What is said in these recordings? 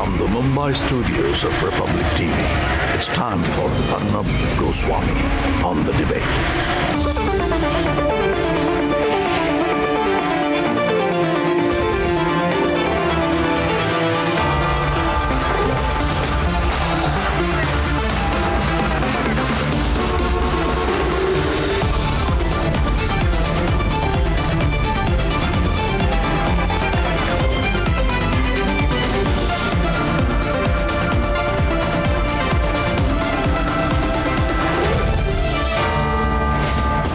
From the Mumbai studios of Republic TV, it's time for Arnab Goswami on The Debate.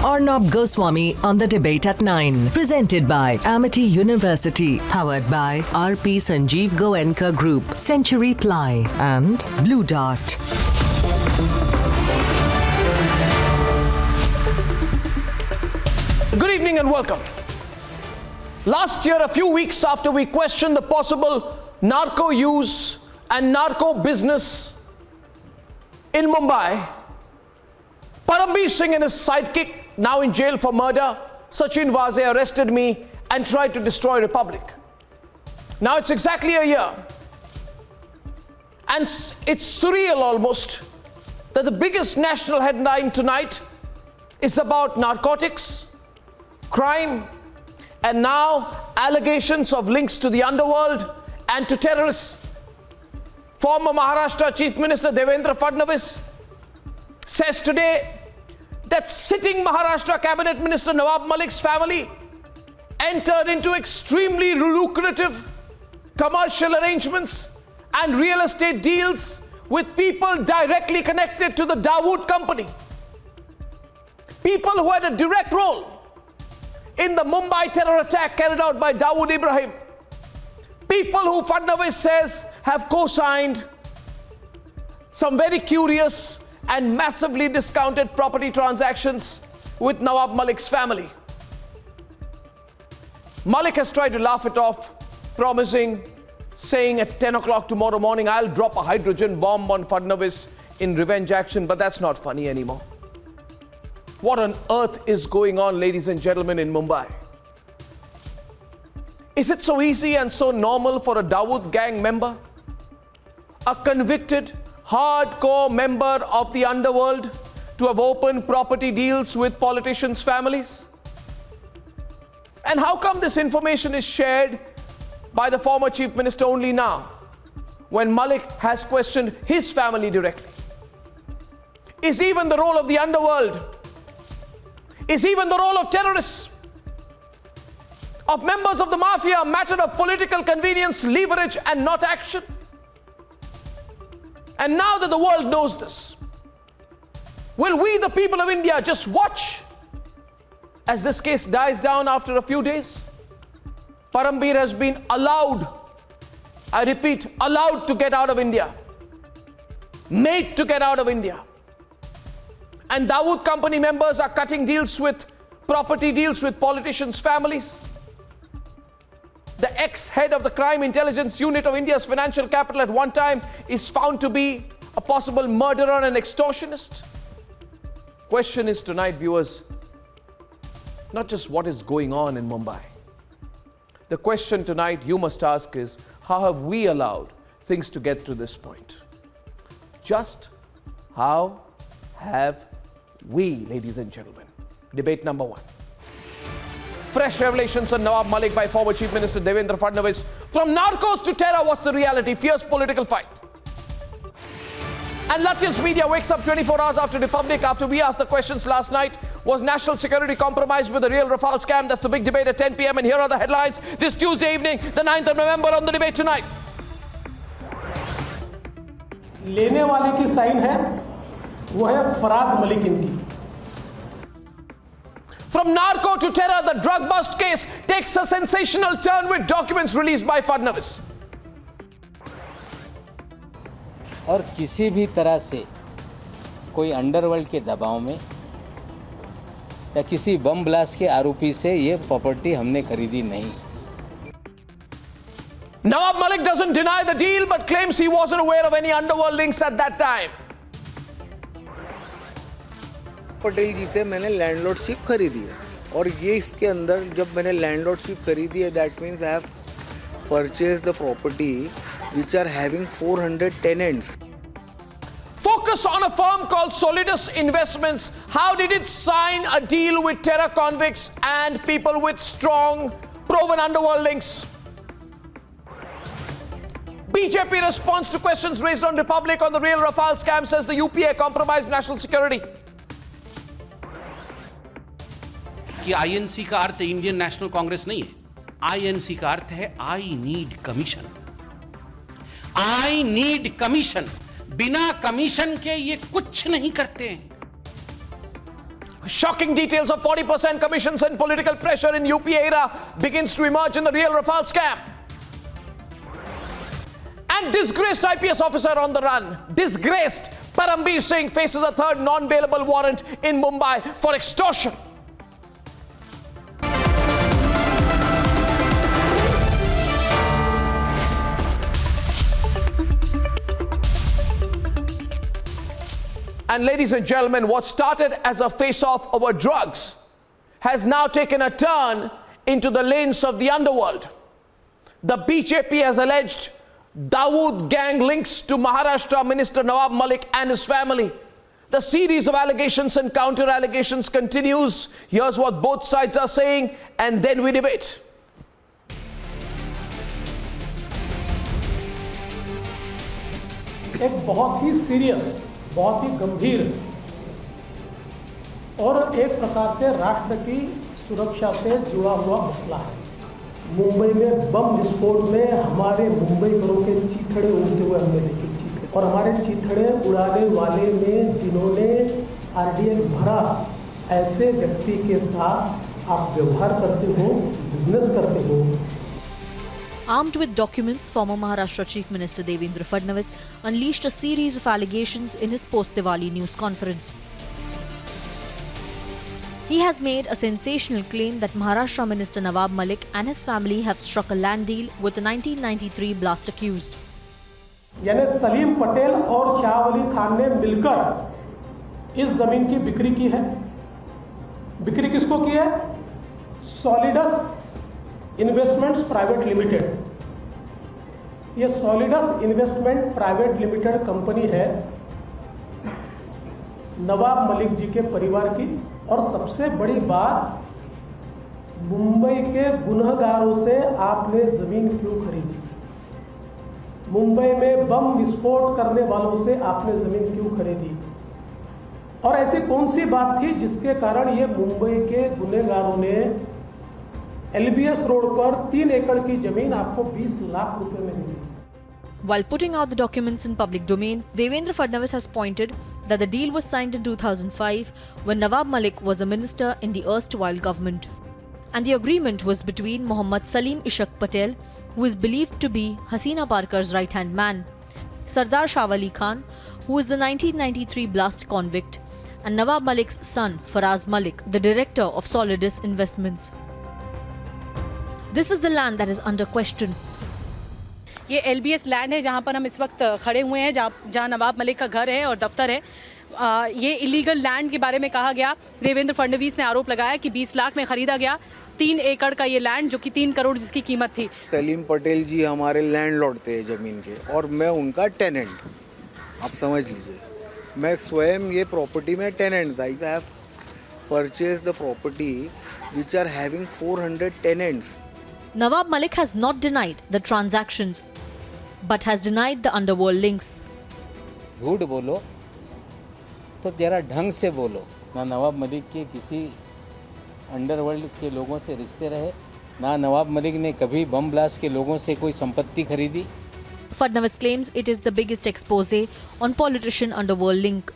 Arnab Goswami on The Debate at 9. Presented by Amity University. Powered by RP Sanjeev Goenka Group, Century Ply and Blue Dart. Good evening and welcome. Last year, a few weeks after we questioned the possible narco use and narco business in Mumbai, Parambir Singh and his sidekick, now in jail for murder, Sachin Vaze, arrested me and tried to destroy Republic. Now it's exactly a year. And it's surreal almost that the biggest national headline tonight is about narcotics, crime, and now allegations of links to the underworld and to terrorists. Former Maharashtra Chief Minister Devendra Fadnavis says today that sitting Maharashtra Cabinet Minister Nawab Malik's family entered into extremely lucrative commercial arrangements and real estate deals with people directly connected to the Dawood company. People who had a direct role in the Mumbai terror attack carried out by Dawood Ibrahim. People who Fadnavis says have co-signed some very curious and massively discounted property transactions with Nawab Malik's family. Malik has tried to laugh it off, saying at 10 o'clock tomorrow morning, I'll drop a hydrogen bomb on Fadnavis in revenge action, but that's not funny anymore. What on earth is going on, ladies and gentlemen, in Mumbai? Is it so easy and so normal for a Dawood gang member, a convicted, hardcore member of the underworld, to have opened property deals with politicians' families? And how come this information is shared by the former chief minister only now, when Malik has questioned his family directly? Is even the role of the underworld, is even the role of terrorists, of members of the mafia, a matter of political convenience, leverage, and not action? And now that the world knows this, will we, the people of India, just watch as this case dies down after a few days? Parambir has been allowed, I repeat, allowed to get out of India, made to get out of India. And Dawood company members are cutting deals with, property deals with politicians' families. The ex-head of the crime intelligence unit of India's financial capital at one time is found to be a possible murderer and extortionist. Question is tonight, viewers, not just what is going on in Mumbai. The question tonight you must ask is, how have we allowed things to get to this point? Just how have we, ladies and gentlemen? Debate number one. Fresh revelations on Nawab Malik by former Chief Minister Devendra Fadnavis. From narcos to terror, what's the reality? Fierce political fight. And Latvia's media wakes up 24 hours after Republic, after we asked the questions last night. Was national security compromised with a real Rafale scam? That's the big debate at 10 p.m. And here are the headlines this Tuesday evening, the 9th of November, on The Debate Tonight. लेने वाले की sign है, वो है फराज मलिक इनकी. From narco to terror, the drug bust case takes a sensational turn with documents released by Fadnavis. और किसी भी तरह से कोई अंडरवर्ल्ड के दबाव में या किसी बम ब्लास्ट के आरोपी से ये प्रॉपर्टी हमने खरीदी नहीं. Nawab Malik doesn't deny the deal but claims he wasn't aware of any underworld links at that time. Patel जी से मैंने लैंडलॉर्डशिप खरीदी है और ये इसके अंदर जब मैंने लैंडलॉर्डशिप खरीदी है that means I have purchase the property which are having 400 tenants. Focus on a firm called Solidus Investments. How did it sign a deal with terror convicts and people with strong, proven underworld links? BJP response to questions raised on Republic on the real Rafale scam, says the UPA compromised national security. कि INC का अर्थ Indian national Congress नहीं है. INC का अर्थ है I need commission. I need commission. बिना commission के ये कुछ नहीं करते हैं. Shocking details of 40% commissions and political pressure in UPA era begins to emerge in the real Rafale scam. And disgraced IPS officer on the run. Disgraced. Parambir Singh faces a third non-bailable warrant in Mumbai for extortion. And ladies and gentlemen, what started as a face-off over drugs has now taken a turn into the lanes of the underworld. The BJP has alleged Dawood gang links to Maharashtra Minister Nawab Malik and his family. The series of allegations and counter-allegations continues. Here's what both sides are saying, and then we debate. एक बहुत ही serious, बहुत ही गंभीर और एक प्रकार से राष्ट्र की सुरक्षा से जुड़ा हुआ मसला है. मुंबई में बम विस्फोट में हमारे मुंबईकरों के चीथड़े उड़ते हुए हमने देखे. और हमारे चीथड़े उड़ाने वाले में जिन्होंने आरडीएक्स भरा, ऐसे व्यक्ति के साथ आप व्यवहार करते हो, बिजनेस करते हो. Armed with documents, former Maharashtra Chief Minister Devendra Fadnavis unleashed a series of allegations in his post-Diwali news conference. He has made a sensational claim that Maharashtra Minister Nawab Malik and his family have struck a land deal with the 1993 blast accused. यानी सलीम पटेल और शाहवली खान ने मिलकर इस जमीन की बिक्री की है. बिक्री किसको की है? Solidus investments private limited. ये Solidus investment private limited company है नवाब मलिक जी के परिवार की. और सबसे बड़ी बात, मुंबई के गुनहगारों से आपने जमीन क्यों खरीदी? मुंबई में बम विस्फोट करने वालों से आपने जमीन क्यों खरीदी? और ऐसी कौन सी बात थी जिसके कारण ये मुंबई के गुनहगारों ने एलबीएस रोड पर 3 एकड़ की जमीन आपको 20 लाख रुपए में दी? While putting out the documents in public domain, Devendra Fadnavis has pointed that the deal was signed in 2005 when Nawab Malik was a minister in the erstwhile government. And the agreement was between Mohammad Salim Ishaq Patel, who is believed to be Hasina Parker's right-hand man, Sardar Shawali Khan, who is the 1993 blast convict, and Nawab Malik's son Faraz Malik, the director of Solidus Investments. This is the land that is under question. ये LBS land है जहाँ पर हम इस वक्त खड़े हुए हैं, जहाँ नवाब मलिक का घर है और दफ्तर है. ये इलीगल लैंड के बारे में कहा गया. देवेंद्र फडणवीस ने आरोप लगाया कि 20 लाख में खरीदा गया 3 एकड़ का ये लैंड, जो कि 3 करोड़ जिसकी कीमत थी. सलीम पटेल जी हमारे लैंडलॉर्ड थे ज़मीन के और मैं उनका टेनेंट. आप समझ लीजिए, मैं स्वयं ये प्रॉपर्टी में टेनेंट था. I have purchase the property which are having 400 tenants. Nawab Malik has not denied the transactions, but has denied the underworld links. झूठ बोलो तो जरा ढंग से बोलो. ना नवाब मलिक के किसी अंडरवर्ल्ड के लोगों से रिश्ते रहे, ना नवाब मलिक ने कभी बम ब्लास्ट के लोगों से कोई संपत्ति खरीदी. Fadnavis claims it is the biggest expose on politician underworld link.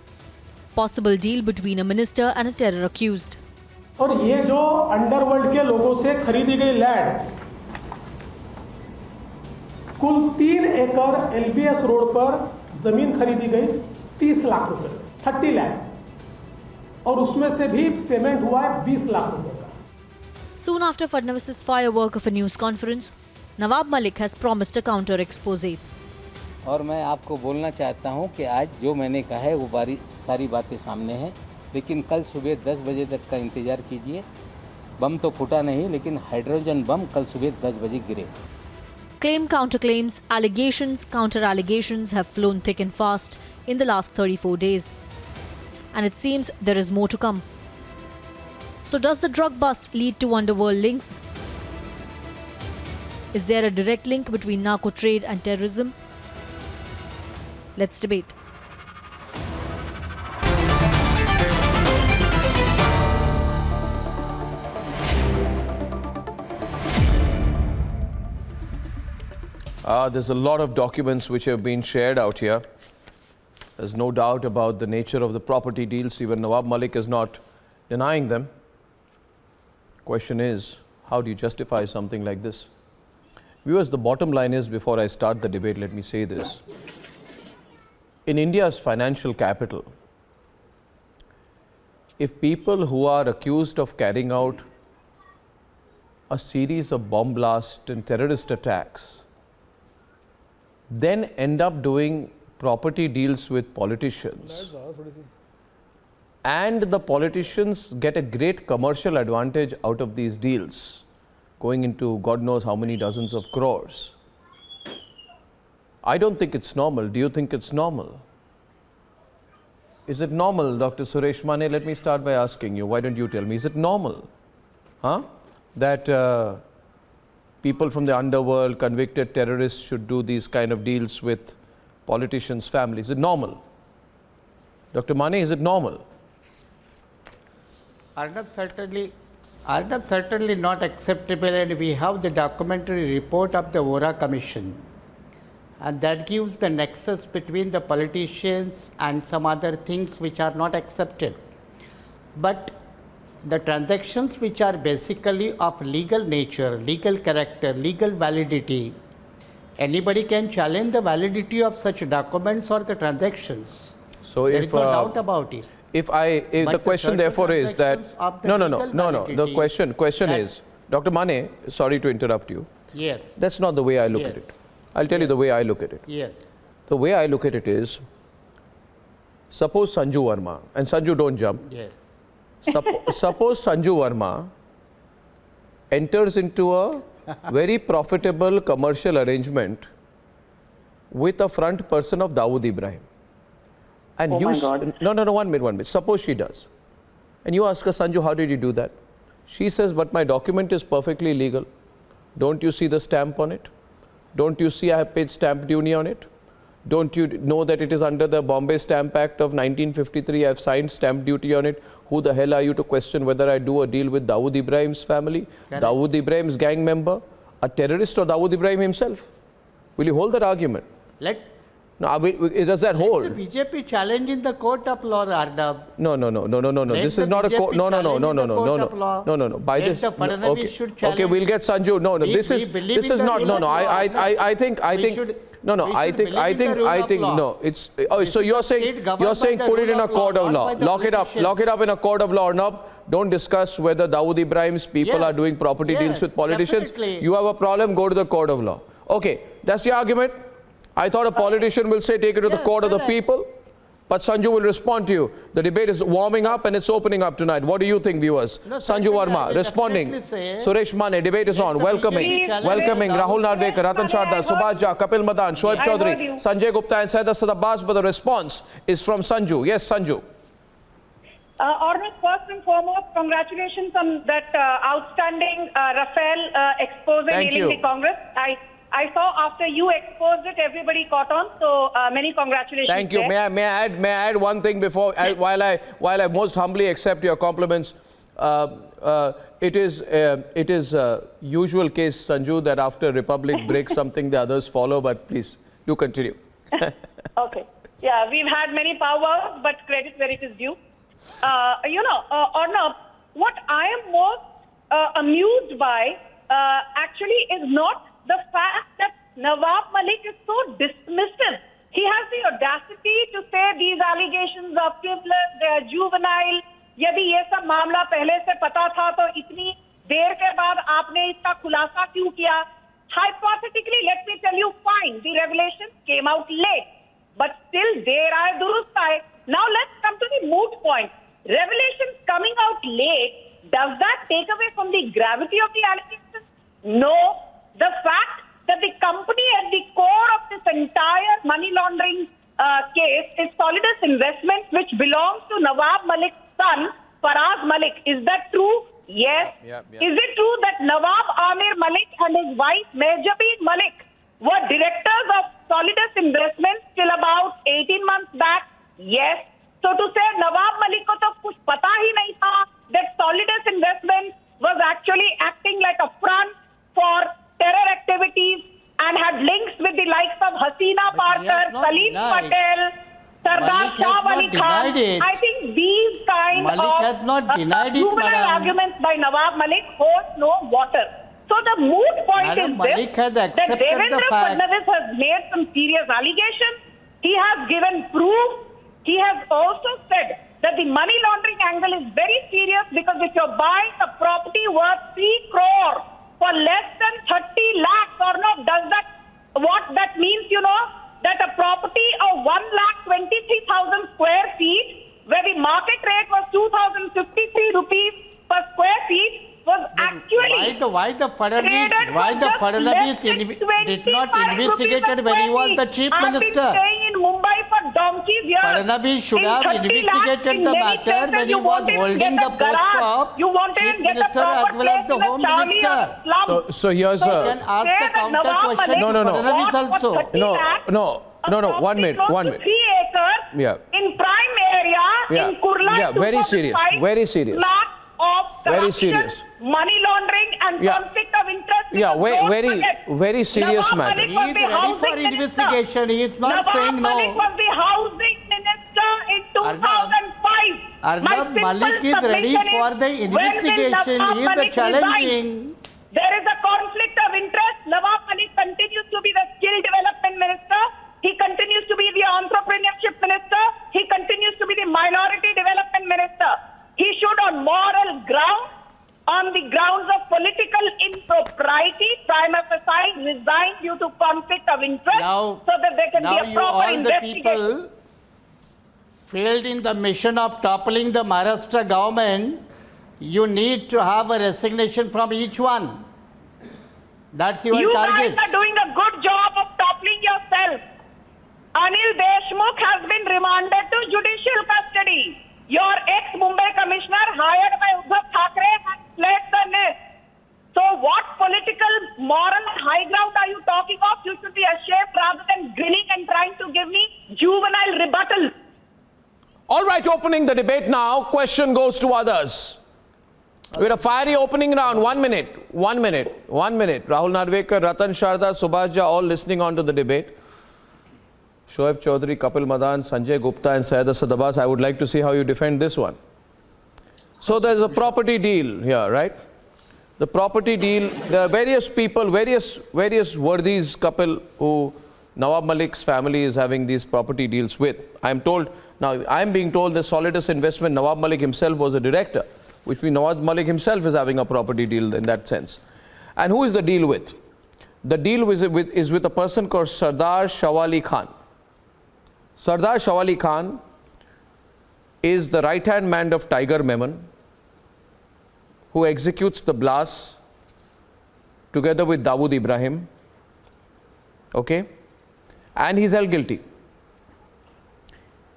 Possible deal between a minister and a terror accused. और ये जो अंडरवर्ल्ड के लोगों से खरीदी गई लैंड कुल 3 एकड़ एलबीएस रोड पर जमीन खरीदी गई 30 लाख रुपए, 30 लाख, और उसमें से भी पेमेंट हुआ है 20 लाख रुपए का. Soon after Fadnavis's firework of a news conference, Nawab Malik has promised a counter expose. और मैं आपको बोलना चाहता हूं कि आज जो मैंने कहा है वो सारी बातें सामने हैं, लेकिन कल सुबह 10 बजे तक का इंतज़ार कीजिए. बम तो फूटा नहीं, लेकिन हाइड्रोजन बम कल सुबह 10 बजे गिरे. Claim counterclaims, allegations, counter-allegations have flown thick and fast in the last 34 days. And it seems there is more to come. So does the drug bust lead to underworld links? Is there a direct link between narco trade and terrorism? Let's debate. There's a lot of documents which have been shared out here. There's no doubt about the nature of the property deals. Even Nawab Malik is not denying them. Question is, how do you justify something like this? Viewers, the bottom line is, before I start the debate, let me say this. In India's financial capital, if people who are accused of carrying out a series of bomb blasts and terrorist attacks then end up doing property deals with politicians, and the politicians get a great commercial advantage out of these deals, going into God knows how many dozens of crores. I don't think it's normal. Do you think it's normal? Is it normal, Dr. Suresh Mane? Let me start by asking you, why don't you tell me, is it normal that people from the underworld, convicted terrorists, should do these kind of deals with politicians' families? Is it normal? Dr. Mane, is it normal? Arnab, certainly not acceptable, and we have the documentary report of the Vora Commission, and that gives the nexus between the politicians and some other things which are not accepted. But the transactions which are basically of legal nature, legal character, legal validity, anybody can challenge the validity of such documents or the transactions. So there is no doubt about it. If the question therefore is that, no, the question is, Dr. Mane, sorry to interrupt you. Yes. That's not the way I look at it. I'll tell you the way I look at it. Yes. The way I look at it is, suppose Sanju Verma, and Sanju don't jump. Yes. Suppose Sanju Verma enters into a very profitable commercial arrangement with a front person of Dawood Ibrahim. And Oh my God. No, 1 minute. Suppose she does. And you ask her, Sanju, how did you do that? She says, but my document is perfectly legal. Don't you see the stamp on it? Don't you see I have paid stamp duty on it? Don't you know that it is under the Bombay Stamp Act of 1953? I have signed stamp duty on it. Who the hell are you to question whether I do a deal with Dawood Ibrahim's family, Dawood Ibrahim's gang member, a terrorist, or Dawood Ibrahim himself? Will you hold that argument? No, does that hold? The BJP challenge in the court of law, Arnab. No. This is not a court. No. By this, okay, we'll get Sanju. No. This is not. No. I think. No. It's. Oh, so you're saying put it in a court of law. Lock it up in a court of law, or not. Don't discuss whether Dawood Ibrahim's people are doing property deals with politicians. Definitely. You have a problem, go to the court of law. Okay, that's the argument. I thought a politician will say take it to the court of the people, but Sanju will respond to you. The debate is warming up and it's opening up tonight. What do you think, viewers? No, Sanju Verma responding. Suresh Mane, debate is on. Welcoming Rahul Narvekar, Ratan Sharda, Subhash Jha, Kapil Madan, Shoaib Chaudhary, Sanjay Gupta and Syed Asad Abbas, but the response is from Sanju. Yes, Sanju. Arnab, first and foremost, congratulations on that outstanding Rafael expose nailing the Congress. I saw after you exposed it, everybody caught on. So many congratulations. Thank you. May I add one thing before while I most humbly accept your compliments. It is usual case, Sanju, that after Republic breaks something, the others follow. But please do continue. Okay. Yeah, we've had many powers, but credit where it is due. Arnab, what I am most amused by actually is not the fact that Nawab Malik is so dismissive. He has the audacity to say these allegations are frivolous, they are juvenile. यदि ये सब मामला पहले से पता था तो इतनी देर के बाद आपने इसका खुलासा क्यों किया? Hypothetically, let me tell you, fine, the revelation came out late, but still there are durust aaye. Now let's come to the moot point. Revelations coming out late, does that take away from the gravity of the allegations? No. The fact that the case is Solidus Investments, which belongs to Nawab Malik's son, Faraz Malik. Is that true? Yes. Is it true that Nawab Amir Malik and his wife, Mehjabeen Malik, were directors of Solidus Investments till about 18 months back? Yes. So to say Nawab Malik ko to kuch pata hi nahi tha that Solidus Investments was actually acting like a front for terror activities and had links with the likes of Hasina Parkar, Salim Patel, Sardar Shah Ali Khan. I think these kind Malik has not denied it, juvenile madam. arguments by Nawab Malik hold no water. So the moot point Madam, is Malik has this, that accepted the Devendra fact. Fadnavis has made some serious allegations. He has given proof. He has also said that the money laundering angle is very serious because if you're buying a property worth 3 crore for less than 30 lakhs or no, does that, what that means, you know, that a property of 1,23,000 square feet, where the market rate was 2,053 rupees per square feet, was actually Why the Fadnavis traded for just less than did not 25 investigate rupees it when he per was square the feet. chief I've been minister? staying in Mumbai for donkeys years. Fadnavis should In have 30 lakhs, investigated in the many matter places when he you was won't even holding get the a post garage. of You won't chief even get a minister proper as well as place the in a home charlie or minister. slum. So here's So a... You can ask say the that counter Nawab question Malik to No. Fadnavis bought for also. 30 lakhs No, 1 minute, 1 minute. 3 acres Yeah. in prime area Yeah. in Kurla. Yeah, very serious, 2005, very serious. Lot of Very corruption, serious. money laundering and Yeah. conflict of interest. Yeah, because don't very, forget, very serious Nawab matter. Malik He was is the ready housing for minister. investigation. He is not Nawab saying no. Malik was the housing minister in 2005. My Arnab simple Malik is ready submission for the when will investigation. Nawab He is the Malik challenging. resign? There is a conflict of interest. Nawab Malik continues to be the skill development minister. He continues to be the entrepreneurship minister. He continues to be the minority development minister. He should, on moral grounds, on the grounds of political impropriety, prima facie resign due to conflict of interest, Now, so that there can be now a you proper all the investigation. people failed in the mission of toppling the Maharashtra government. You need to have a resignation from each one. That's your You target. guys are doing a good job of toppling yourself. Anil Deshmukh has been remanded to judicial custody. Your ex-Mumbai commissioner hired by Uddhav Thackeray has fled the nest. So what political, moral high ground are you talking of? You should be ashamed rather than grinning and trying to give me juvenile rebuttal. All right, opening the debate now. Question goes to others. With a fiery opening round, 1 minute. Rahul Narvekar, Ratan Sharda, Subhash Jha, all listening on to the debate. Shoaib Chaudhary, Kapil Madan, Sanjay Gupta and Syed Asad Abbas. I would like to see how you defend this one. So there's a property deal here, right? The property deal, there are various people, various worthies, Kapil, who Nawab Malik's family is having these property deals with. I'm being told the Solidus Investment, Nawab Malik himself was a director, which means Nawab Malik himself is having a property deal in that sense. And who is the deal with? The deal is with a person called Sardar Shawali Khan. Sardar Shawali Khan is the right-hand man of Tiger Memon, who executes the blast together with Dawood Ibrahim. Okay? And he's held guilty.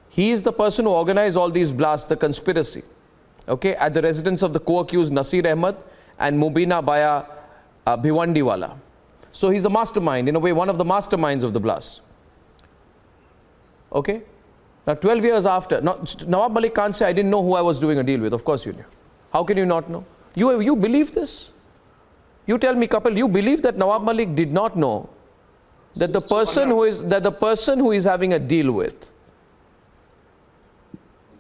He is the person who organized all these blasts, the conspiracy. Okay? At the residence of the co-accused Nasir Ahmed and Mubina Baya Bhiwandiwala. So he's a mastermind, in a way, one of the masterminds of the blast. Okay? Now 12 years after, Nawab Malik can't say, I didn't know who I was doing a deal with. Of course you knew. How can you not know? You believe this? You tell me, Kapil, you believe that Nawab Malik did not know that the person who is having a deal with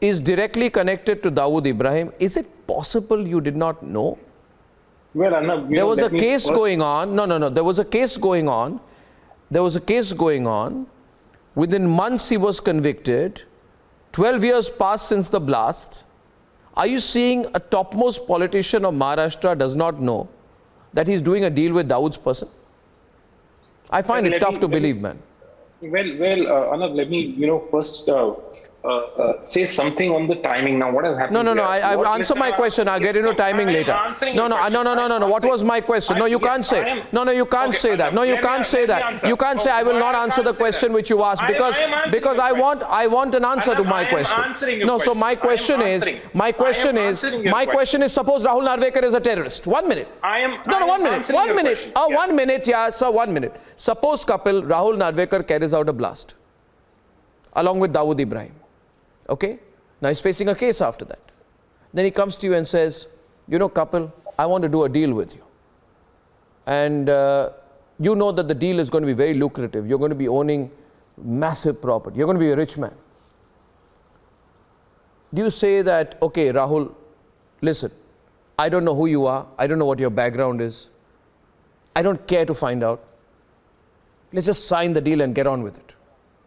is directly connected to Dawood Ibrahim? Is it possible you did not know? Well, Arnab, there was a case going on. No. There was a case going on. Within months he was convicted. 12 years passed since the blast. Are you seeing a topmost politician of Maharashtra does not know that he's doing a deal with Dawood's person? I find it tough to believe, man. Well, Arnab, let me, first say something on the timing now. What has happened? No. here? I will What answer Mr. my question. I'll get into timing I am later. answering No. your question. What was my question? No, you Yes, can't say. I am- No, you can't Okay, say that. No, you let me- can't say let me that. answer. You can't say Okay, I will why not I answer can't the say question that? which you asked I because am answering because your I want an answer to Arnab, my I am question. answering your No, so question. my I am question is answering. my I am question answering your question is suppose Rahul Narvekar is a terrorist. 1 minute. I am. No, I am 1 minute. answering 1 your minute. question. Oh, Yes. 1 minute. Yeah, sir. 1 minute. Suppose Kapil Rahul Narvekar carries out a blast along with Dawood Ibrahim. Okay. Now he's facing a case after that. Then he comes to you and says, you know, Kapil, I want to do a deal with you. And you know that the deal is going to be very lucrative. You're going to be owning massive property. You're going to be a rich man. Do you say that, okay, Rahul, listen, I don't know who you are. I don't know what your background is. I don't care to find out. Let's just sign the deal and get on with it.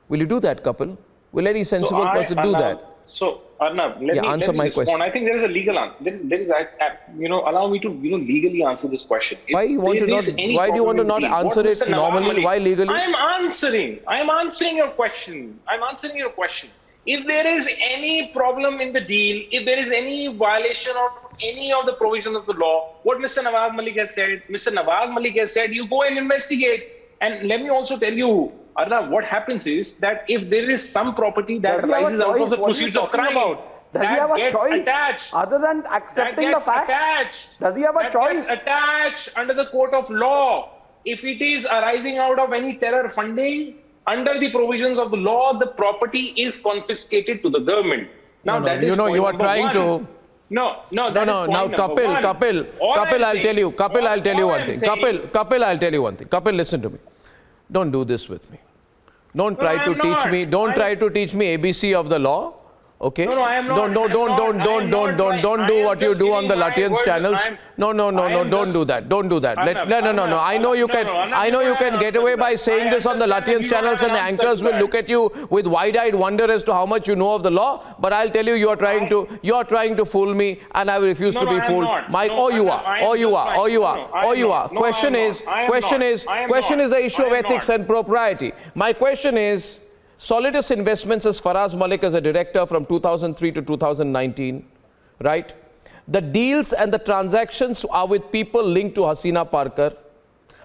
Will you do that, Kapil? Will any sensible person do that? So, Arnab, let me answer my respond. question. I think there is a legal answer. Allow me to, legally answer this question. Why do you want to not answer it normally? Why legally? I am answering your question. If there is any problem in the deal, if there is any violation of any of the provisions of the law, what Mr. Nawaz Malik has said, you go and investigate. And let me also tell you, Arnab, what happens is that if there is some property that arises out of the proceeds of crime, that gets attached. Other than accepting the fact, Does he have a choice? Gets attached under the court of law. If it is arising out of any terror funding, under the provisions of the law, the property is confiscated to the government. Now that is point you are number trying one. to. No. Now, Kapil, I'll tell you one thing. Kapil, I'll tell you one thing. Kapil, listen to me. Don't do this with me. Don't try to teach me. Don't try to teach me ABC of the law. Okay. No, I am not. Don't do what you do on the Lutyens channels. No. Don't do that. Don't do that. No. I know you can get away by saying this on the Lutyens channels, and the anchors will look at you with wide-eyed wonder as to how much you know of the law. But I'll tell you, you are trying to fool me, and I will refuse to be fooled. Mike, you are. Question is the issue of ethics and propriety. My question is. Solidus Investments as Faraz Malik as a director from 2003 to 2019, right? The deals and the transactions are with people linked to Hasina Parker.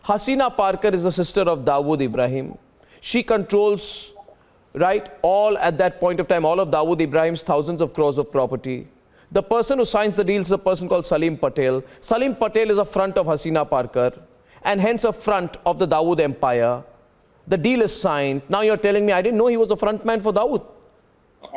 Hasina Parker is the sister of Dawood Ibrahim. She controls, right, at that point of time, all of Dawood Ibrahim's thousands of crores of property. The person who signs the deals is a person called Salim Patel. Salim Patel is a front of Hasina Parker and hence a front of the Dawood empire. The deal is signed. Now you're telling me I didn't know he was a front man for Dawood.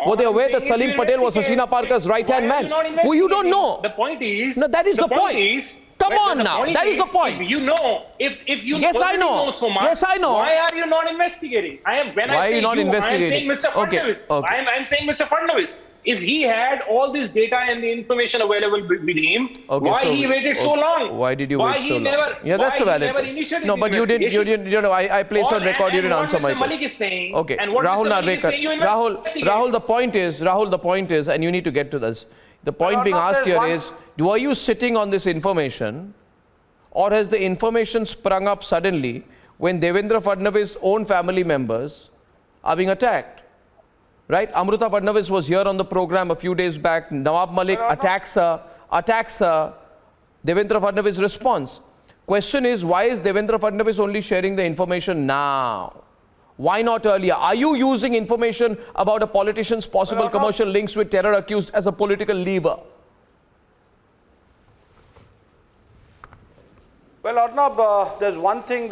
Were they aware that Salim Patel was Hasina Parker's right-hand man? Who you don't know. The point is... No, that is the point. Come on now. That is the point. If you know, if you yes, I know. So much, yes, I know. Why are you not investigating? Why are you not investigating? I am saying Mr. Fadnavis. Okay. I'm saying Mr. Fadnavis. If he had all this data and the information available with him, why he waited so long? Why did you wait so long? That's a valid point. No, but you didn't. I placed on record. You didn't answer my question. Malik is saying, okay, and what Rahul Mr. Malik is saying, Rahul, the point is, and you need to get to this. The point being asked here is, were you sitting on this information, or has the information sprung up suddenly when Devendra Fadnavis' own family members are being attacked? Right? Amruta Fadnavis was here on the program a few days back. Nawab Malik attacks her. Devendra Fadnavis responds. Question is, why is Devendra Fadnavis only sharing the information now? Why not earlier? Are you using information about a politician's possible commercial links with terror accused as a political lever? Well, Arnab, there's one lesson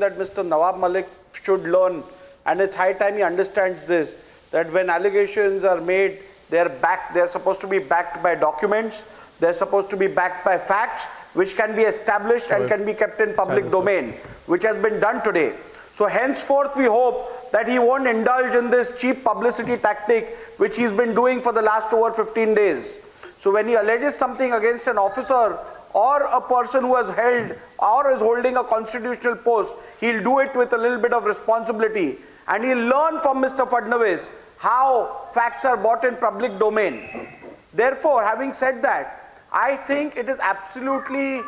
that Mr. Nawab Malik should learn, and it's high time he understands this, that when allegations are made, they're supposed to be backed by documents, they're supposed to be backed by facts, which can be established and can be kept in public domain, which has been done today. So henceforth, we hope that he won't indulge in this cheap publicity tactic, which he's been doing for the last over 15 days. So when he alleges something against an officer or a person who has held or is holding a constitutional post, he'll do it with a little bit of responsibility. And he'll learn from Mr. Fadnavis how facts are brought in public domain. Therefore, having said that, I think it is absolutely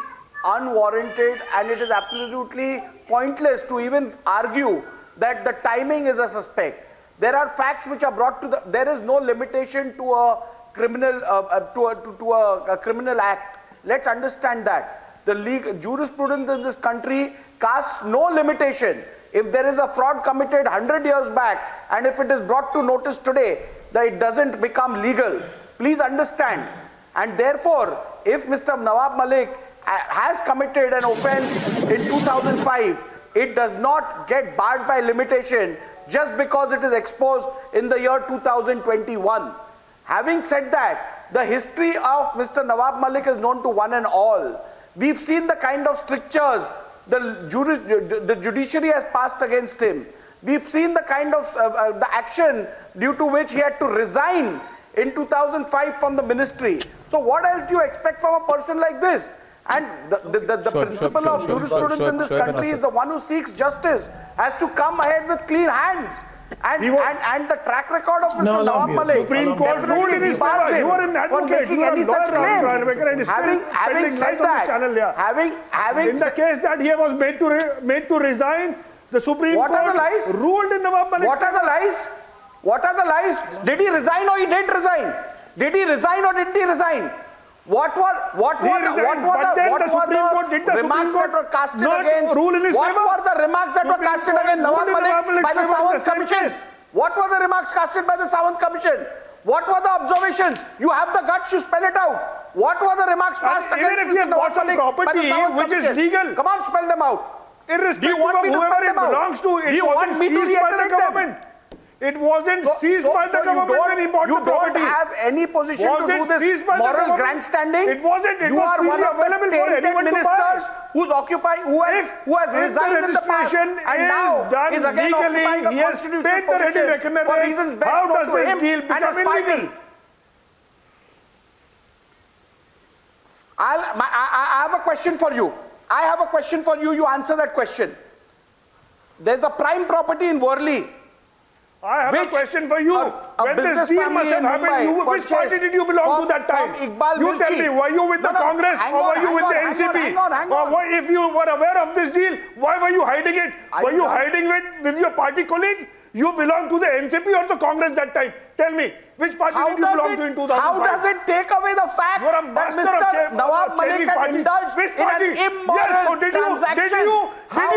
unwarranted and it is absolutely pointless to even argue that the timing is a suspect. There are facts which are brought to the. There is no limitation to a criminal a criminal act. Let's understand that the jurisprudence in this country casts no limitation. If there is a fraud committed 100 years back, and if it is brought to notice today, that it doesn't become legal. Please understand. And therefore, if Mr. Nawab Malik has committed an offense in 2005, it does not get barred by limitation just because it is exposed in the year 2021. Having said that, the history of Mr. Nawab Malik is known to one and all. We've seen the kind of strictures the judiciary has passed against him. We've seen the kind of the action due to which he had to resign in 2005 from the ministry. So what else do you expect from a person like this? And the principle of jurisprudence in this country is the one who seeks justice has to come ahead with clean hands. And the track record of Mr. Nawab Malik. Supreme Court ruled in his favor. You are an advocate. You are a lawyer. And still having said that, having in the case that he was made to resign, the Supreme Court ruled in Nawab Malik. What are the lies? What are the lies? Did he resign or he didn't resign? Did he resign or didn't he resign? What were the remarks that were casted against? What were the remarks that were casted against Nawab Malik by the Sawant Commission? What were the remarks casted by the Sawant Commission? What were the observations? You have the guts to spell it out. What were the remarks passed against even if he has bought some property which is legal, come on, spell them out. Irrespective of whoever it belongs to, it wasn't seized by the government. It wasn't seized by the government when he bought the property. You don't have any position to do this moral grandstanding. It wasn't. It was freely available for anyone to buy. Who's occupying, who has resigned in the past, and now is again occupying a constitutional position for reasons best known to him and his party. I have a question for you. I have a question for you. You answer that question. There's a prime property in Worli. I have a question for you. When this deal must have happened, which party did you belong to that time? You tell me, were you with the Congress or were you with the NCP? Or if you were aware of this deal, why were you hiding it? Were you hiding it with your party colleague? You belong to the NCP or the Congress that time? Tell me, which party did you belong to in 2005? How does it take away the fact that Mr. Nawab Malik had indulged in an immoral transaction? Did you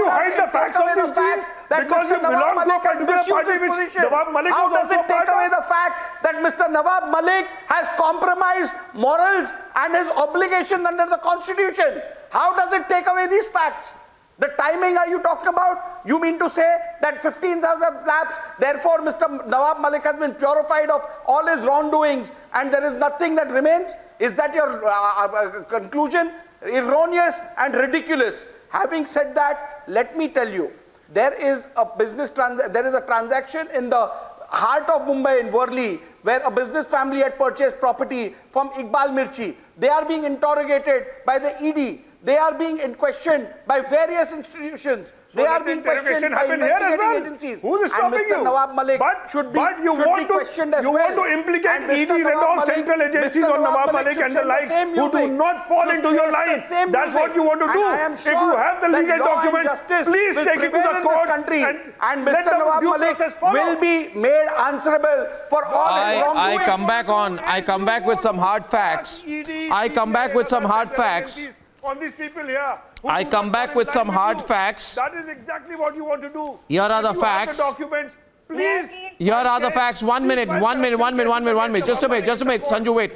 hide the facts of this deal? Because you belong to a particular party which Nawab Malik was also a part of? How does it take away the fact that Mr. Nawab Malik has compromised morals and his obligations under the Constitution? How does it take away these facts? The timing are you talking about? You mean to say that 15 years have lapsed, therefore Mr. Nawab Malik has been purified of all his wrongdoings and there is nothing that remains? Is that your conclusion? Erroneous and ridiculous. Having said that, let me tell you, there is a transaction in the heart of Mumbai in Worli where a business family had purchased property from Iqbal Mirchi. They are being interrogated by the ED. They are being questioned by various institutions. So they are being questioned by investigating agencies. Who is stopping you? Nawab Malik should be questioned as well. You want to implicate EDs and all central agencies on Nawab Malik and the likes who do not fall into your line. That's what you want to do. If you have the legal documents, please take it to the court and let the due process follow. Will be made answerable for all his wrongdoings. I come back with some hard facts. I come back with some hard facts. On these people here. I come back with some hard facts. That is exactly what you want to do. Here are the facts. Documents, please. Here are the facts. One minute. Just a minute. Sanju, wait.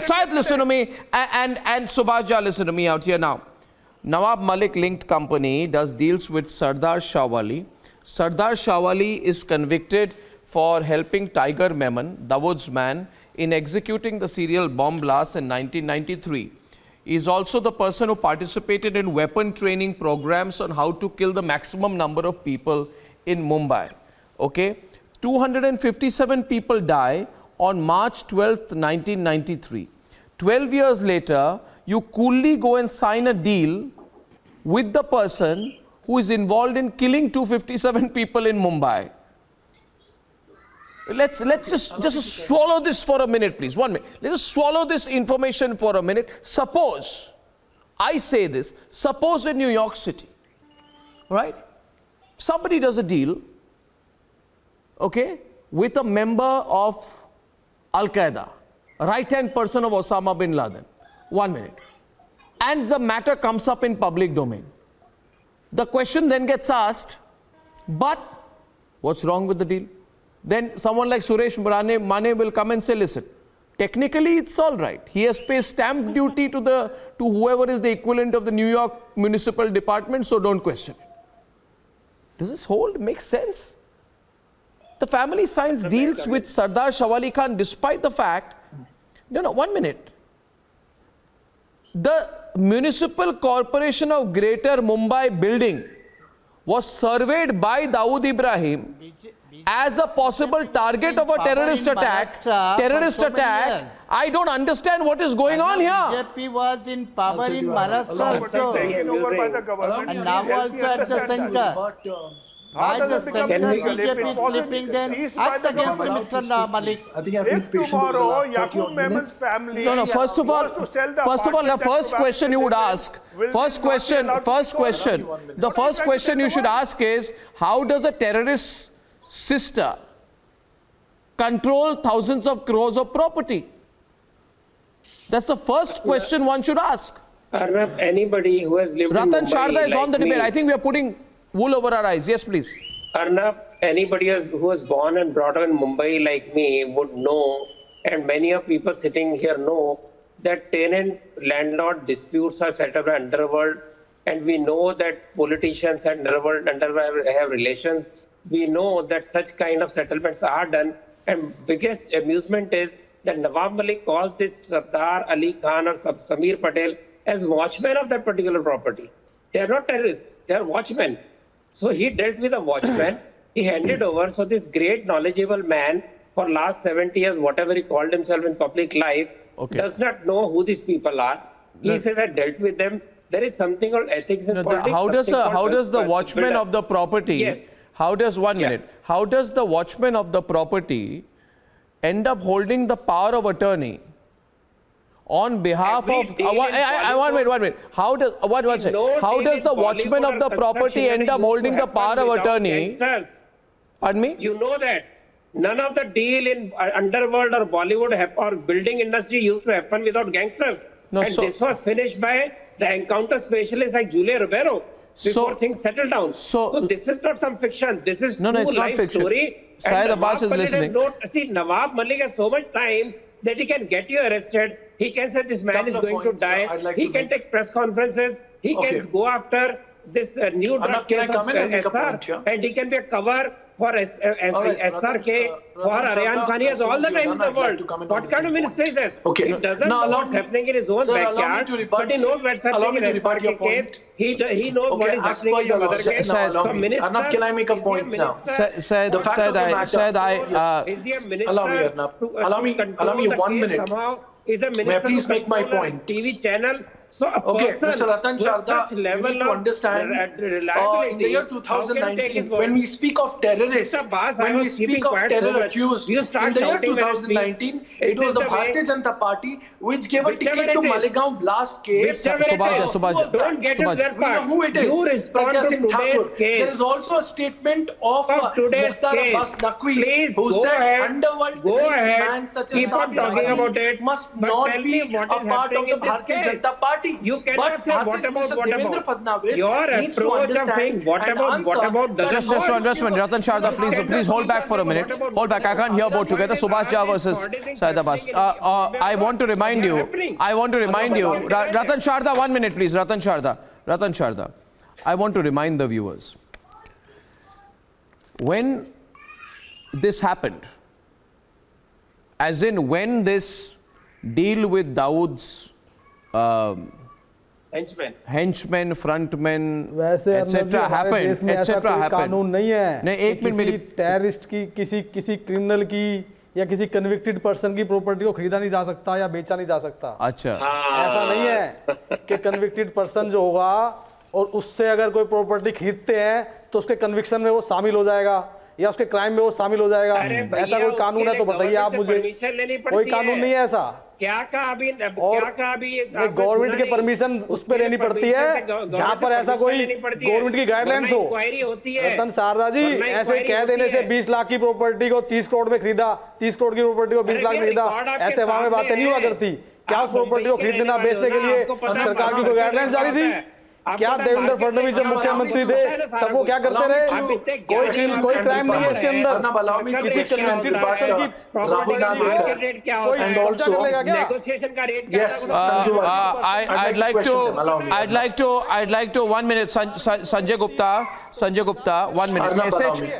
Syed, listen to me. And Subhash Jha, listen to me out here now. Nawab Malik linked company does deals with Sardar Shah. Sardar Shah is convicted for helping Tiger Memon, Dawood's man, in executing the serial bomb blast in 1993. He is also the person who participated in weapon training programs on how to kill the maximum number of people in Mumbai. Okay? 257 people die on March 12th, 1993. 12 years later, you coolly go and sign a deal with the person who is involved in killing 257 people in Mumbai. Let's just swallow this for a minute, please. 1 minute. Let's just swallow this information for a minute. Suppose, I say this, suppose in New York City, right? Somebody does a deal okay, with a member of Al-Qaeda, right-hand person of Osama bin Laden. 1 minute. And the matter comes up in public domain. The question then gets asked, but what's wrong with the deal? Then someone like Suresh Mane will come and say, listen, technically it's all right. He has paid stamp duty to whoever is the equivalent of the New York Municipal Department, so don't question it. Does this hold make sense? The family signs deals with Sardar Shawali Khan despite the fact, no, 1 minute. The Municipal Corporation of Greater Mumbai building was surveyed by Dawood Ibrahim as a possible target of a terrorist attack. I don't understand what is going on here. BJP was in power in Maharashtra also. Taken over by the government. And now also at the center. Why the center BJP is sleeping then? Act against Mr. Malik. If tomorrow Yaqub Memon's family First of all, the first question you would ask, the first question you should ask is, how does a terrorist sister control thousands of crores of property? That's the first question one should ask. Arnab, anybody who has lived Ratan in Mumbai Sharda is like on the debate. me, I think we are putting wool over our eyes. Yes, please. Arnab, anybody who was born and brought up in Mumbai like me would know, and many of people sitting here know, that tenant-landlord disputes are set up by underworld, and we know that politicians and underworld have relations. We know that such kind of settlements are done, and biggest amusement is that Nawab Malik calls this Sardar Ali Khan or Samir Patel as watchmen of that particular property. They are not terrorists, they are watchmen. So he dealt with a watchman, he handed over, so this great knowledgeable man for last 70 years, whatever he called himself in public life, does not know who these people are. He says, I dealt with them. There is something called ethics in politics. How does the watchman of the property, how does the watchman of the property end up holding the power of attorney on behalf of one minute. How does the watchman of the property end up holding the power of attorney? Pardon me? You know that none of the deal in underworld or Bollywood or building industry used to happen without gangsters. This was finished by the encounter specialists like Julia Roberto before things settled down. So this is not some fiction. This is true life story. Syed Abbas is listening. See, Nawab Malik has so much time that he can get you arrested. He can say this man is going to die. He can take press conferences. He can go after this new drug case of SR, and he can be a cover for SRK, for Aryan Khan. He has all the time in the world. What kind of minister is this? He doesn't know what's happening in his own backyard, but he knows what's happening in SRK case. He knows what is happening in some other case. Arnab, can I make a point now? Allow me 1 minute. May I please make my point? TV channel. So Mr. Ratan Sharda, you need to understand, in the year 2019, when we speak of terrorists, when we speak of terror accused, in the year 2019, it was the Bharatiya Janata Party which gave a ticket to Malegaon blast case. Don't get into that part. We know who it is. You respond Pragya to Singh Thakur. today's case. There is also a statement of Mukhtar Abbas Naqvi, who said underworld man such as Sardar must not be a part of the Bharatiya Janata Party. You cannot say what about Devendra Fadnavis your needs to approach of understand saying what about Just one minute. Ratan Sharda, please hold back for a minute. Hold back. I can't hear both together. Subhash Jha versus Syed Abbas. I want to remind you. Ratan Sharda, 1 minute, please. Ratan Sharda. I want to remind the viewers. When this happened, as in when this deal with Dawood's henchmen, frontmen, etc. happened. कानून नहीं है किसी terrorist की किसी criminal की या किसी convicted person की प्रॉपर्टी को खरीदा नहीं जा सकता या बेचा नहीं जा सकता। अच्छा, ऐसा नहीं है कि कन्विक्टेड पर्सन जो होगा और उससे अगर कोई प्रॉपर्टी खरीदते हैं तो उसके कन्विक्शन में वो शामिल हो जाएगा या उसके क्राइम में वो शामिल हो जाएगा? ऐसा कोई कानून है तो बताइए आप मुझे। कोई कानून नहीं है ऐसा। क्या कहा अभी गवर्नमेंट के परमिशन उस पर लेनी पड़ती है जहां पर ऐसा कोई गवर्नमेंट की गाइडलाइंस हो। रतन शारदा जी, ऐसे कह देने से 20 लाख की प्रॉपर्टी को 30 करोड़ में खरीदा, 30 करोड़ की प्रॉपर्टी को 20 लाख में खरीदा, ऐसे वहां में बातें नहीं हुआ करती। क्या उस प्रॉपर्टी को खरीदना बेचने के लिए सरकार की कोई गाइडलाइंस जारी थी? क्या देवेंद्र फडणवीस जब मुख्यमंत्री थे तब वो क्या करते रहे? कोई क्राइम नहीं है इसके अंदर। किसी कन्विक्टेड पर्सन की राहुल गांधी कोई कब्जा कर लेगा क्या? नेगोशिएशन का rate Yes, I'd like to 1 minute, Sanjay Gupta, 1 minute.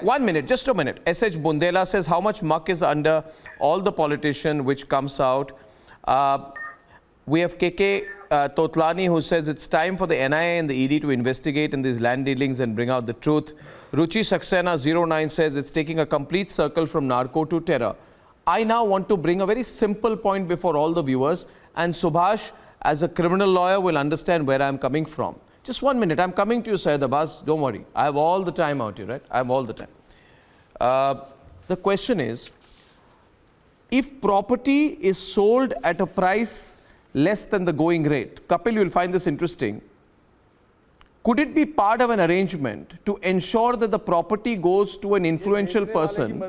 1 minute, just a minute. SH Bundela says how much muck is under all the politician which comes out. We have KK Totlani who says it's time for the NIA and the ED to investigate in these land dealings and bring out the truth. Ruchi Saxena 09 says it's taking a complete circle from narco to terror. I now want to bring a very simple point before all the viewers, and Subhash, as a criminal lawyer, will understand where I'm coming from. Just 1 minute. I'm coming to you, Syed Abbas. Don't worry. I have all the time out here, right? I have all the time. The question is, if property is sold at a price less than the going rate, Kapil, you'll find this interesting. Could it be part of an arrangement to ensure that the property goes to an influential person,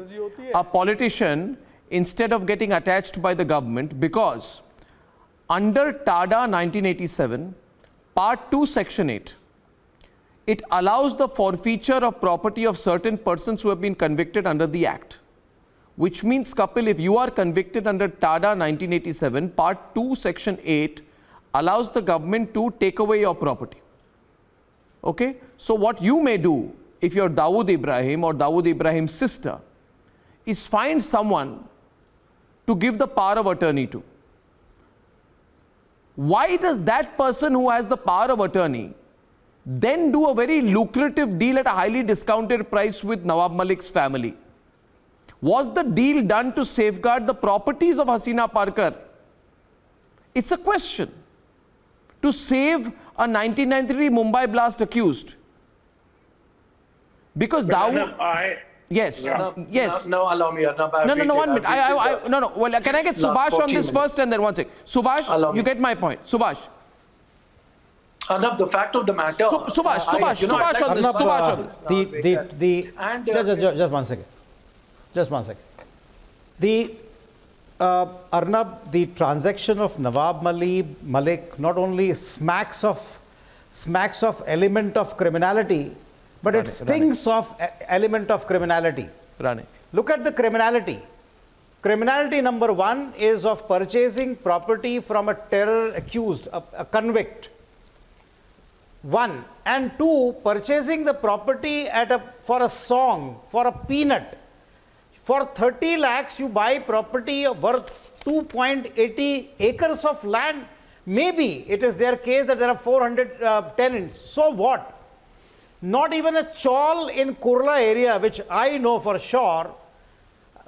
a politician, instead of getting attached by the government? Because under TADA 1987, Part 2, Section 8, it allows the forfeiture of property of certain persons who have been convicted under the Act. Which means, Kapil, if you are convicted under TADA 1987, Part 2, Section 8 allows the government to take away your property. Okay? So what you may do, if you're Dawood Ibrahim or Dawood Ibrahim's sister, is find someone to give the power of attorney to. Why does that person who has the power of attorney then do a very lucrative deal at a highly discounted price with Nawab Malik's family? Was the deal done to safeguard the properties of Hasina Parkar? It's a question. To save a 1993 Mumbai blast accused. Because Dawood... Yes. Yes. No, allow me. No, 1 minute. No. Well, can I get Subhash on this first and then 1 second? Subhash, you get my point. Subhash. Arnab, the fact of the matter. Subhash on this. Just 1 second. Just 1 second. Arnab, the transaction of Nawab Malik not only smacks of element of criminality, but it stinks of element of criminality. Rani. Look at the criminality. Criminality number 1 is of purchasing property from a terror accused, a convict. 1. And 2, purchasing the property for a song, for a peanut. For 30 lakhs, you buy property worth 2.80 acres of land. Maybe it is their case that there are 400 tenants. So what? Not even a chawl in Kurla area, which I know for sure,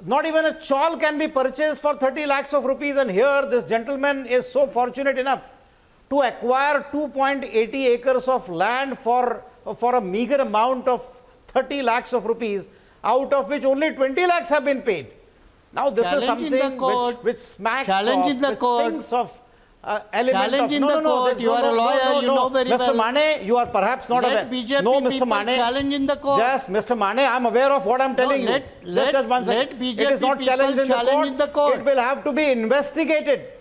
not even a chawl can be purchased for 30 lakhs of rupees. And here, this gentleman is so fortunate enough to acquire 2.80 acres of land for a meager amount of 30 lakhs of rupees, out of which only 20 lakhs have been paid. Now, this is something which smacks of, which stinks of element of... No, you are a lawyer, you know very well. Mr. Mane, you are perhaps not aware. No, Mr. Mane. Challenge in the court. Yes, Mr. Mane, I am aware of what I am telling you. Just 1 second. It is not challenged in the court. It will have to be investigated.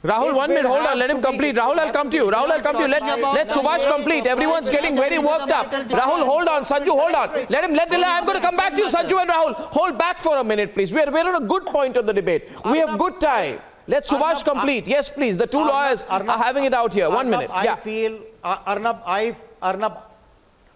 Rahul, 1 minute, hold on, let him complete. Rahul, I'll come to you. Let Subhash complete. Everyone's getting very worked up. Rahul, hold on. Sanju, hold on. I'm going to come back to you, Sanju and Rahul. Hold back for a minute, please. We're on a good point of the debate. We have good time. Let Subhash complete. Yes, please. The two lawyers are having it out here. 1 minute. I feel, Arnab,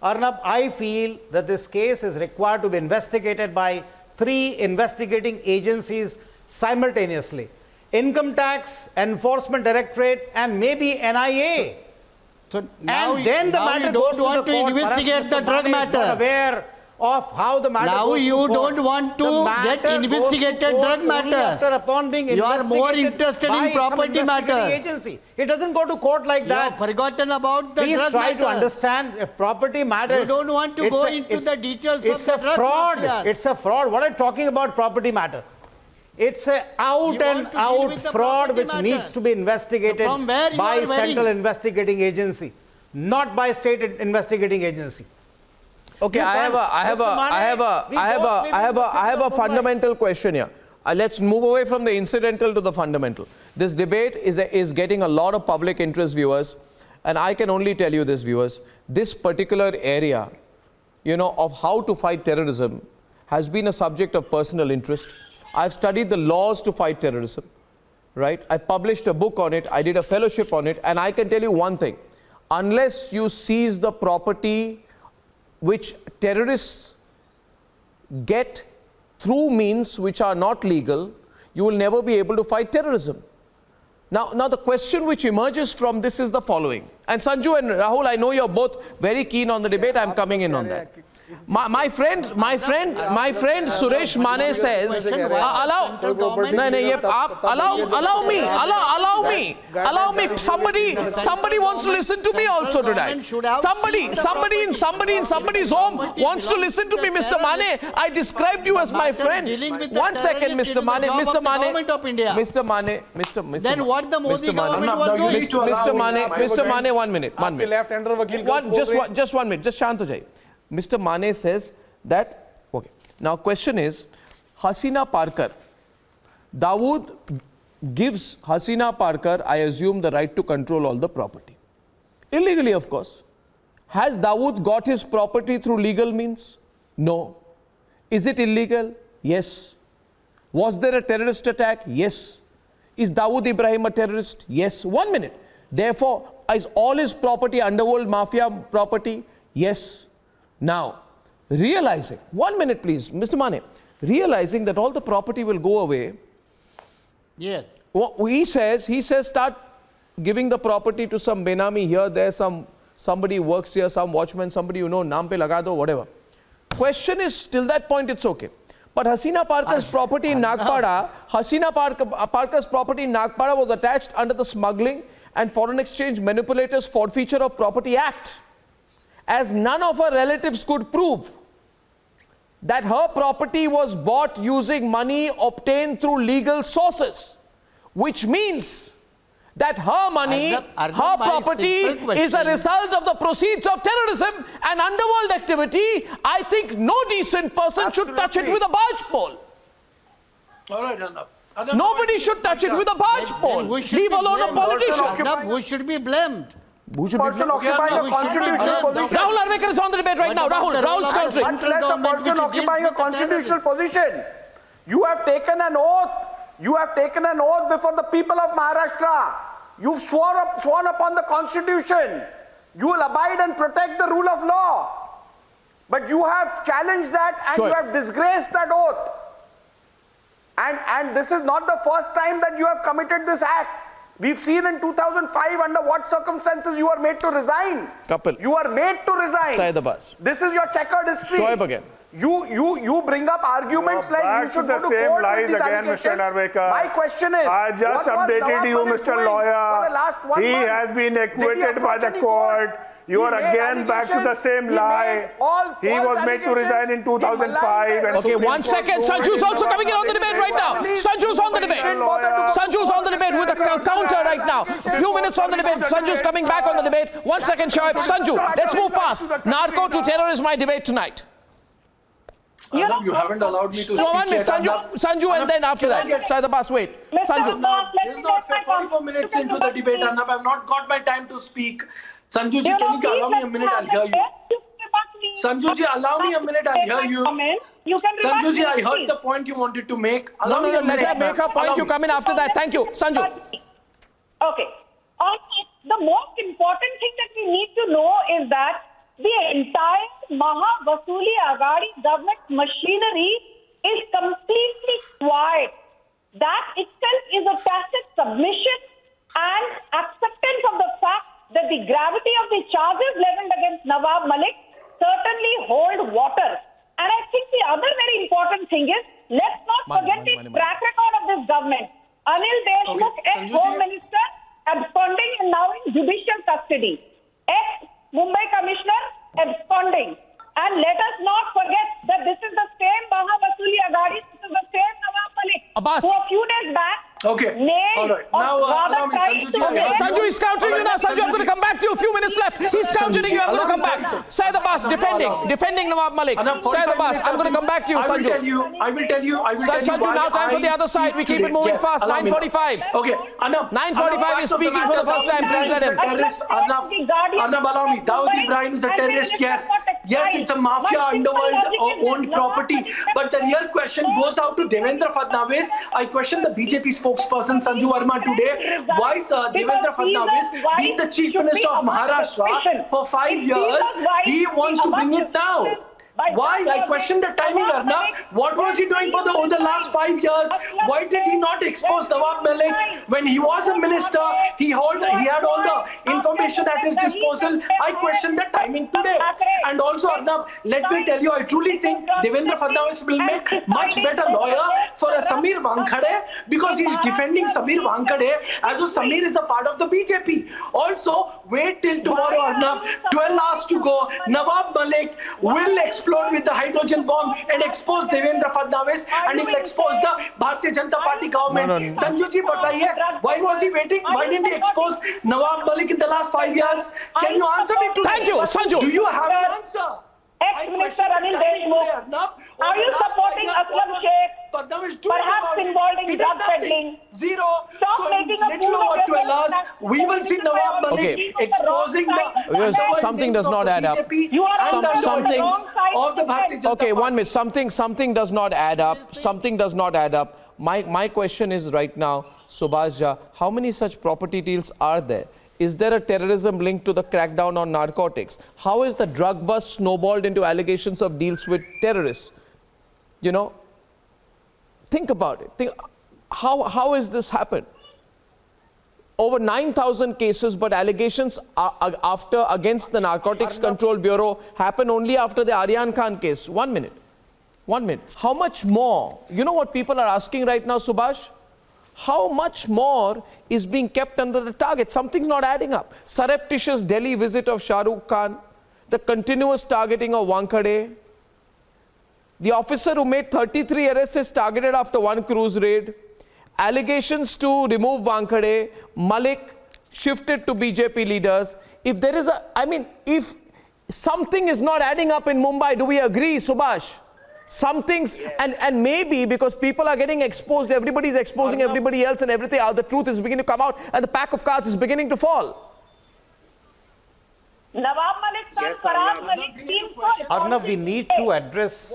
I feel that this case is required to be investigated by 3 investigating agencies simultaneously. Income Tax, Enforcement Directorate, and maybe NIA. So now and then the matter goes to the court. Investigate the drug matter. Aware of how the matter Now goes you to court. don't want to The matter get goes to investigated court drug only matters. after upon being You are more investigated interested by in some property investigating matters. agency. It doesn't go to court like You that. have forgotten about the Please drug try to matters. understand if property matters. You don't want to go into the details of It's the a drug fraud. mafia. It's a fraud. What are you talking about property matter? It's a out You and want to deal out with the fraud property which matters. needs to be investigated From where you by are central varying. investigating agency, not by state investigating agency. Okay, You I have a fundamental question here. Let's move away from the incidental to the fundamental. This debate is getting a lot of public interest, viewers, and I can only tell you this, viewers, this particular area, of how to fight terrorism has been a subject of personal interest. I've studied the laws to fight terrorism, right? I published a book on it, I did a fellowship on it, and I can tell you one thing. Unless you seize the property which terrorists get through means which are not legal, you will never be able to fight terrorism. Now the question which emerges from this is the following. And Sanju and Rahul, I know you're both very keen on the debate. I'm coming in on that. My friend Suresh Mane says, allow me. Somebody wants to listen to me also tonight. Somebody in somebody's home wants to listen to me, Mr. Mane. I described you as my friend. One second, Mr. Mane. Then what the Modi government was doing? Mr. Mane, 1 minute. Just 1 minute. Just shant ho jaiye. Mr. Mane says that, okay. Now question is, Hasina Parkar, Dawood gives Hasina Parkar, I assume, the right to control all the property. Illegally, of course. Has Dawood got his property through legal means? No. Is it illegal? Yes. Was there a terrorist attack? Yes. Is Dawood Ibrahim a terrorist? Yes. 1 minute. Therefore, is all his property underworld mafia property? Yes. Now, realizing, 1 minute please, Mr. Mane, realizing that all the property will go away. Yes. He says start giving the property to some benami here, there, somebody works here, some watchman, somebody naam pe laga do, whatever. Question is, till that point it's okay. But Hasina Parker's property in Nagpada, Parker's property in Nagpada was attached under the Smuggling and Foreign Exchange Manipulators Forfeiture of Property Act, as none of her relatives could prove that her property was bought using money obtained through legal sources, which means that her money, her property is a result of the proceeds of terrorism and underworld activity. I think no decent person should touch it with a barge pole. All right, Arnab. Nobody should touch it with a barge pole, leave alone a politician. Who should be blamed? Person occupying a constitutional position. Rahul Arvekar is on the debate right now. Rahul's country. Much less a person occupying a constitutional position. You have taken an oath. You have taken an oath before the people of Maharashtra. You've sworn upon the constitution. You will abide and protect the rule of law. But you have challenged that and you have disgraced that oath. And this is not the first time that you have committed this act. We've seen in 2005 under what circumstances you are made to resign. Kapil. You are made to resign. Saidabas. This is your checkered history. Shoaib again. You bring up arguments like you should go to court with these allegations. My question is, I just updated you, Mr. Lawyer. He has been acquitted by the court. You are again back to the same lie. He was made to resign in 2005. Okay, 1 second. Sanju's also coming in on the debate right now. Sanju's on the debate. Sanju's on the debate with a counter right now. A few minutes on the debate. Sanju's coming back on the debate. 1 second, Shoaib. Sanju, let's move fast. Narco to terror is my debate tonight. Arnab, you haven't allowed me to speak 1 minute, Sanju, and then after that, Saidabas, wait. Sanju. This is not fair. 44 minutes into the debate, Arnab. I've not got my time to speak. Sanju ji, can you allow me a minute? I'll hear you. Sanju ji, allow me a minute. I'll hear you. Sanju ji, I heard the point you wanted to make. Allow me a minute. Let her make her point. You come in after that. Thank you, Sanju. Okay. The most important thing that we need to know is that the entire Maha Vasuli Aghadi government machinery is completely quiet. That itself is a tacit submission and acceptance of the fact that the gravity of the charges leveled against Nawab Malik certainly hold water. And I think the other very important thing is, let's not forget the track record of this government. Anil Deshmukh, ex-Home Minister, absconding and now in judicial custody. Ex-Mumbai Commissioner, absconding. And let us not forget that this is the same Mahavasuli Agadi, this is the same Nawab Malik, Abbas. who a few days back Okay. All right. Now, allow me, Sanju. Okay, Sanju is countering you now. Sanju, I'm going to come back to you. A few minutes left. He's countering you. I'm going to come back. Syed Abbas, defending Nawab Malik. Syed Abbas, I'm going to come back to you, Sanju. I will tell you. Sanju, now time for the other side. We keep it moving fast. 9:45. Okay, Arnab. 9:45 is speaking for the first time. Please let him. Arnab, allow me. Dawood Ibrahim is a terrorist. Yes, it's a mafia underworld owned property. But the real question goes out to Devendra Fadnavis. I question the BJP spokesperson Sanju Verma today. Why, sir, Devendra Fadnavis, being the Chief Minister of Maharashtra for 5 years, he wants to bring it down? Why? I question the timing, Arnab. What was he doing for the last 5 years? Why did he not expose Nawab Malik when he was a minister? He had all the information at his disposal. I question the timing today. And also, Arnab, let me tell you, I truly think Devendra Fadnavis will make much better lawyer for a Samir Wankhede, because he's defending Samir Wankhede as though Samir is a part of the BJP. Also, wait till tomorrow, Arnab. 12 hours to go. Nawab Malik will explode with the hydrogen bomb and expose Devendra Fadnavis, and he will expose the Bharatiya Janata Party government. Sanju ji, bataiye, why was he waiting? Why didn't he expose Nawab Malik in the last 5 years? Can you answer me today? Thank you, Sanju. Do you have an answer? Ex-Minister Anil Deshmukh, are you supporting Aslam Sheikh, perhaps involved in drug peddling? Zero. Stop making a little fool over of 12 hours, yourself. we will see Nawab Malik exposing the something does not add up. Something of the Bharatiya Janata Okay, Party. 1 minute. Something does not add up. Something does not add up. My question is right now, Subhash Jha, how many such property deals are there? Is there a terrorism link to the crackdown on narcotics? How is the drug bust snowballed into allegations of deals with terrorists? You know, think about it. How has this happened? Over 9,000 cases, but allegations against the Narcotics Control Bureau happen only after the Aryan Khan case. 1 minute. How much more? You know what people are asking right now, Subhash? How much more is being kept under the target? Something's not adding up. Surreptitious Delhi visit of Shah Rukh Khan, the continuous targeting of Wankhede, the officer who made 33 arrests is targeted after one cruise raid, allegations to remove Wankhede, Malik shifted to BJP leaders. If there is if something is not adding up in Mumbai, do we agree, Subhash? Some things, and maybe because people are getting exposed, everybody's exposing everybody else and everything, the truth is beginning to come out and the pack of cards is beginning to fall. Nawab Malik, Faraz Malik, Arnab, we need to address.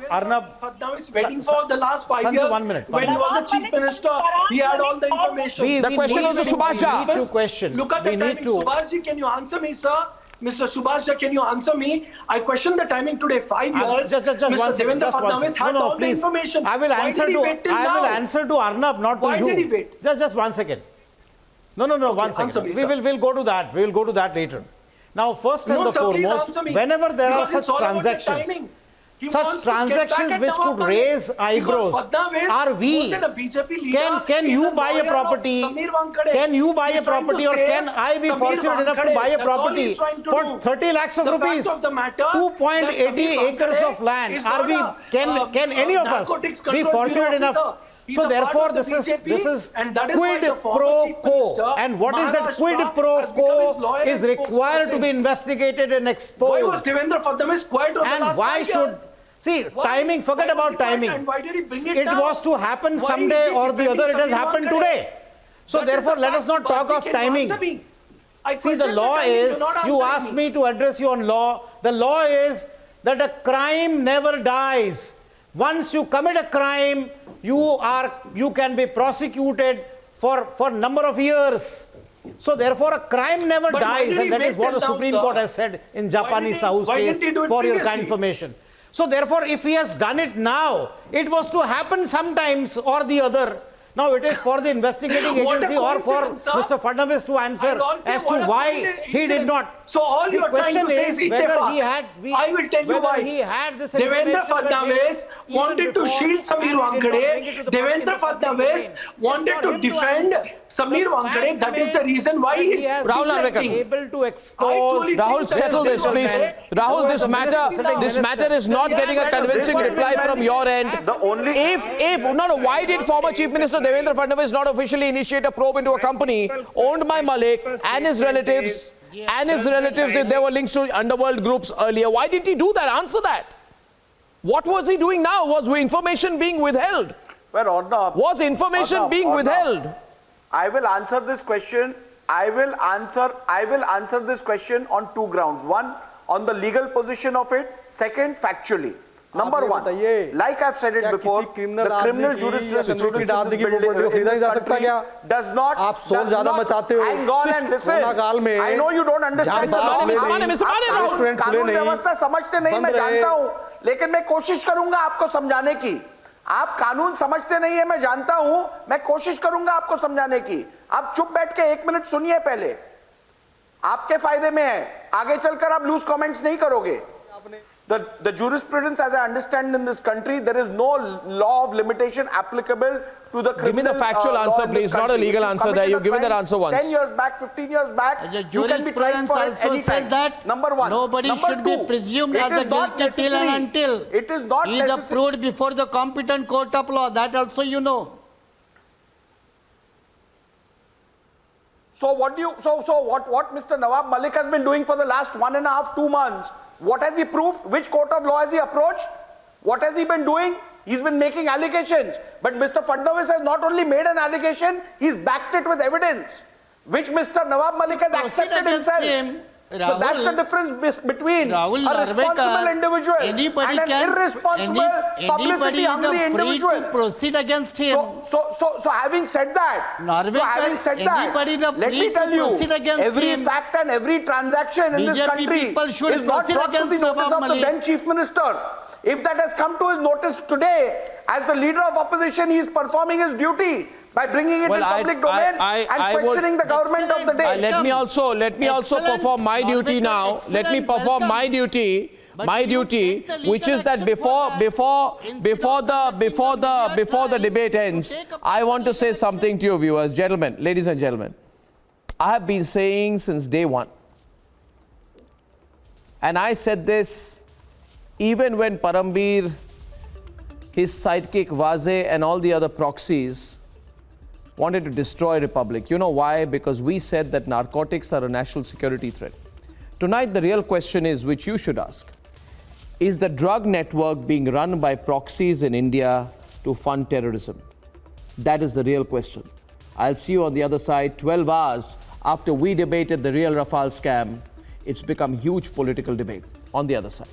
Arnab, Fadnavis waiting for the last 5 years. 1 minute. When he was a chief minister, he had all the information. The question was to Subhash Jha. Look at the timing. Subhash ji, can you answer me, sir? Mr. Subhash Jha, can you answer me? I question the timing today. 5 years. Just Mr. Devendra Fadnavis had all the information. I will answer to Arnab, not to you. Why did he wait? Just 1 second. No, 1 second. We'll go to that. We will go to that later. Now, first and foremost, whenever there are such transactions, which could raise eyebrows, are we? Can you buy a property? Can you buy a property, or can I be fortunate enough to buy a property for 30 lakhs of rupees? 2.80 acres of land. Are we? Can any of us be fortunate enough? So therefore, this is quid pro quo, and what is that quid pro quo is required to be investigated and exposed. Why was Devendra Fadnavis quiet on the last 5 years? See, timing, forget about timing. And why did he bring it down? It was to happen someday or the other. It has happened today. So therefore, let us not talk of timing. See, the law is, you asked me to address you on law. The law is that a crime never dies. Once you commit a crime, you can be prosecuted for number of years. So therefore, a crime never dies, and that is what the Supreme Court has said in Japani Sahu's case, for your kind information. So therefore, if he has done it now, it was to happen sometimes or the other. Now it is for the investigating agency or for Mr. Fadnavis to answer as to why he did not. So all you are trying to say is ittifaq. I will tell you why. Devendra Fadnavis wanted to shield Sameer Wankhede. Devendra Fadnavis wanted to defend Sameer Wankhede. That is the reason why he is able to expose. Rahul, settle this, please. Rahul, this matter is not getting a convincing reply from your end. Why did former Chief Minister Devendra Fadnavis not officially initiate a probe into a company owned by Malik and his relatives? If there were links to underworld groups earlier, why didn't he do that? Answer that. What was he doing now? Was information being withheld? Was information being withheld? I will answer this question. I will answer this question on two grounds. One, on the legal position of it. Second, factually. Number one, like I've said it before, the criminal jurisprudence in this country does not, hang on and listen. I know you don't understand. कानून व्यवस्था समझते नहीं, मैं जानता हूँ, लेकिन मैं कोशिश करूंगा आपको समझाने की. आप कानून समझते नहीं है, मैं जानता हूं, मैं कोशिश करूंगा आपको समझाने की. आप चुप बैठ के 1 मिनट सुनिए पहले. आपके फायदे में है, आगे चलकर आप लूज कमेंट्स नहीं करोगे. The jurisprudence, as I understand in this country, there is no law of limitation applicable to the criminal. Give me the factual answer, please, not a legal answer. There, you've given that answer once. 10 years back, 15 years back, you can be tried for it any time. That number one. Nobody should be presumed as a guilty till and until it is not he is approved before the competent court of law. That also you know. So what Mr. Nawab Malik has been doing for the last 1.5, 2 months? What has he proved? Which court of law has he approached? What has he been doing? He's been making allegations. But Mr. Fadnavis has not only made an allegation, he's backed it with evidence, which Mr. Nawab Malik has accepted himself. So that's the difference between a responsible individual and an irresponsible, publicity-hungry individual. To proceed against him. So having said that, let me tell you, every fact and every transaction in this country is not brought to the notice of the then Chief Minister. If that has come to his notice today, as the leader of opposition, he is performing his duty by bringing it in public domain and questioning the government of the day. Let me also perform my duty now. Let me perform my duty, which is that before the debate ends, I want to say something to you viewers, gentlemen, ladies and gentlemen. I have been saying since day one, and I said this even when Parambir, his sidekick Wazir and all the other proxies wanted to destroy Republic. You know why? Because we said that narcotics are a national security threat. Tonight, the real question is, which you should ask, is the drug network being run by proxies in India to fund terrorism? That is the real question. I'll see you on the other side. 12 hours after we debated the real Rafale scam, it's become huge political debate on the other side.